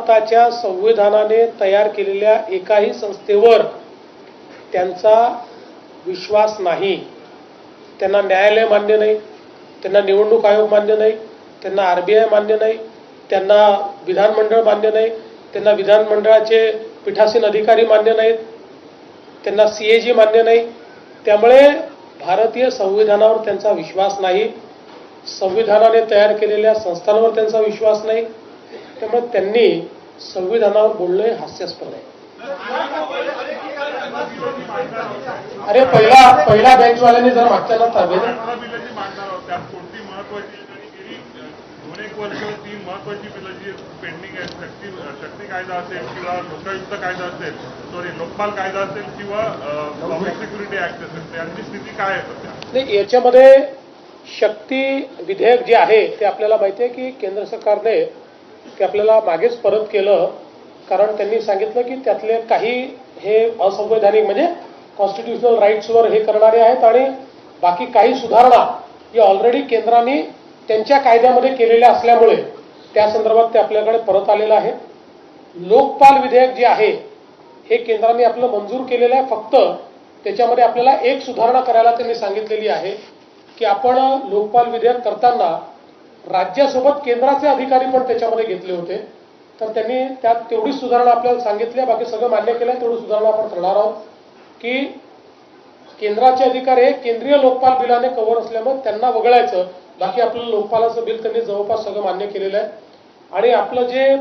भारताच्या संविधानाने तयार केलेल्या एकाही संस्थेवर त्यांचा विश्वास नाही। त्यांना न्यायालय मान्य नाही, त्यांना निवडणूक आयोग मान्य नाही, त्यांना आरबीआय मान्य नाही, त्यांना विधानमंडळ मान्य नाही, त्यांना विधानमंडळाचे पीठासीन अधिकारी मान्य नाहीत, त्यांना सीएजी मान्य नाही। त्यामुळे भारतीय संविधानावर त्यांचा विश्वास नाही, संविधानाने तयार केलेल्या संस्थांवर त्यांचा विश्वास नाही। त्यामुळे त्यांनी संविधानावर बोलणे हास्यास्पद आहे। अरे पहिला बेंचवाल्यांनी जर मागच्याला तीन महत्वाची बिलं जी पेंडिंग आहेत, शक्ती कायदा असेल किंवा लोकायुक्त कायदा असेल, लोकपाल कायदा असेल किंवा पब्लिक सिक्युरिटी ऍक्ट असेल, त्यांची स्थिती काय आहे? नाही, याच्यामध्ये शक्ती विधेयक जे आहे ते आपल्याला माहिती आहे की केंद्र सरकारने ते आपल्याला मागेच परत केलं, कारण त्यांनी सांगितलं की त्यातले काही हे असंवैधानिक म्हणजे कॉन्स्टिट्युशनल राईट्सवर हे करणारे आहेत आणि बाकी काही सुधारणा ही ऑलरेडी केंद्राने त्यांच्या कायद्यामध्ये केलेल्या असल्यामुळे त्या संदर्भात ते आपल्याकडे परत आलेलं आहे। लोकपाल विधेयक जे आहे हे केंद्राने आपलं मंजूर केलेलं आहे, फक्त त्याच्यामध्ये आपल्याला एक सुधारणा करायला त्यांनी सांगितलेली आहे की आपण लोकपाल विधेयक करताना राज्यासोबत केंद्राचे अधिकारी पण त्याच्यामध्ये घेतले होते, तर त्यांनी त्यात तेवढी सुधारणा आपल्याला सांगितली आहे। बाकी सगळं मान्य केलं आहे, तेवढी सुधारणा आपण करणार आहोत की केंद्राचे अधिकारी हे केंद्रीय लोकपाल बिलाने कव्हर असल्यामुळे त्यांना वगळायचं, बाकी आपलं लोकपालाचं बिल त्यांनी जवळपास सगळं मान्य केलेलं आहे। आणि आपलं जे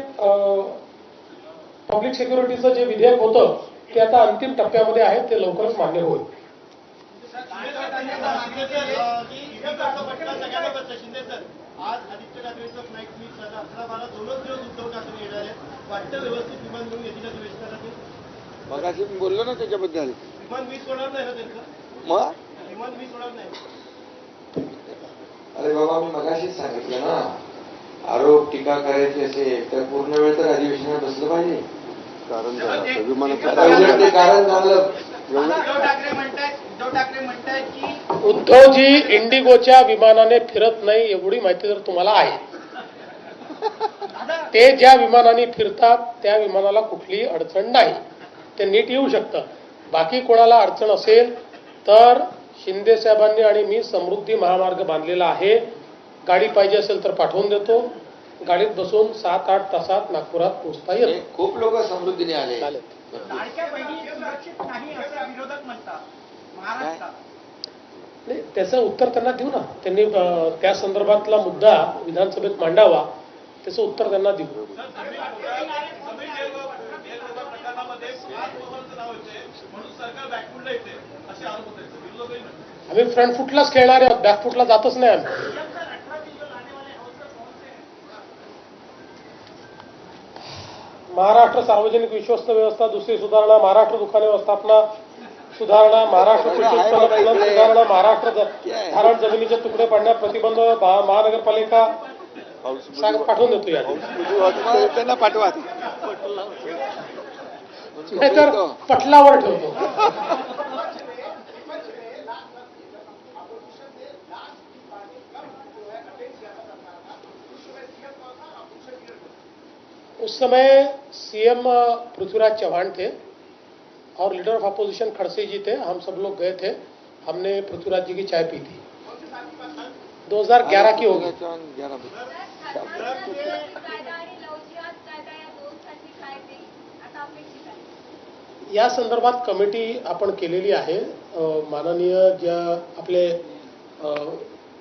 पब्लिक सिक्युरिटीचं जे विधेयक होतं ते आता अंतिम टप्प्यामध्ये आहे, ते लवकरच मान्य होईल। आज आदित्य ठाकरेंचा फ्लाईट मिस झाला, 11-12 दोनच दिवस उद्धव ठाकरे येणार आहेत, वाटतं व्यवस्थित विमान घेऊन येतील अधिवेशनाला? मगाशी मी बोललो ना त्याच्याबद्दल। विमान मिस होणार नाही ना त्यांचं? मग विमान मिस होणार नाही? अरे बाबा, मी मगाशीच सांगितलं ना, आरोप टीका करायची असेल तर पूर्ण वेळ तर अधिवेशनात बसलं पाहिजे। कारण झालं उद्धव ठाकरे म्हणतायत की उद्धवजी इंडिगोच्या विमानाने फिरत नाही एवढी माहिती जर तुम्हाला आहे, ते ज्या विमानाने फिरतात त्या विमानाला कुठलीही अडचण नाही, ते नीट येऊ शकतं। बाकी कोणाला अडचण असेल तर शिंदे साहेबांनी आणि मी समृद्धी महामार्ग बांधलेला आहे, गाडी पाहिजे असेल तर पाठवून देतो, गाडीत बसून 7-8 तासात नागपुरात पोहोचता येईल। खूप लोक समृद्धीने आले। लाडक्या बहिणी सुरक्षित नाही असं विरोधक म्हणतात महाराष्ट्रात। नाही, त्याचं उत्तर त्यांना देऊ ना, त्यांनी त्या संदर्भातला मुद्दा विधानसभेत मांडावा, त्याचं उत्तर त्यांना देऊ। आम्ही फ्रंट फुटलाच खेळणारे आहोत, बॅक फुटला जातच नाही आम्ही। महाराष्ट्र सार्वजनिक विश्वस्त व्यवस्था दुसरी सुधारणा, महाराष्ट्र दुकाने व्यवस्थापना सुधारणा, महाराष्ट्र कृषी उत्पन्न सुधारणा, महाराष्ट्र धारण जमिनीचे तुकडे पाडण्यास प्रतिबंध, महानगरपालिका पाठवून देतो या त्यांना पाठवा, नाहीतर पटलावर ठेवतो। उस समय सीएम पृथ्वीराज चौहान थे और लीडर ऑफ अपोजिशन खड़से जी थे, हम सब लोग गए थे, हमने पृथ्वीराज जी की चाय पी थी। 2011 की होगी। या संदर्भात कमिटी आपण केलेली आहे, माननीय ज्या आपले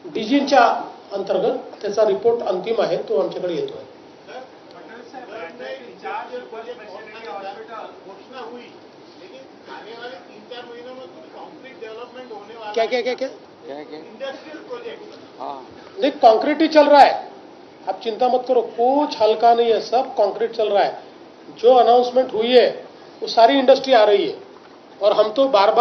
डीजींच्या अंतर्गत त्याचा रिपोर्ट अंतिम आहे, तो आमच्याकडे येतो आहे। घोषणा हुई, लेकिन आने वाले 3-4 महीनों में कुछ कॉन्क्रीट डेवलपमेंट होने वाला क्या है। क्या क्या क्या इंडस्ट्रियल प्रोजेक्ट। नहीं, कंक्रीट ही चल रहा है, आप चिंता मत करो, कुछ हल्का नहीं है, सब कंक्रीट चल रहा है। जो अनाउंसमेंट हुई है वो सारी इंडस्ट्री आ रही है और हम तो बार बार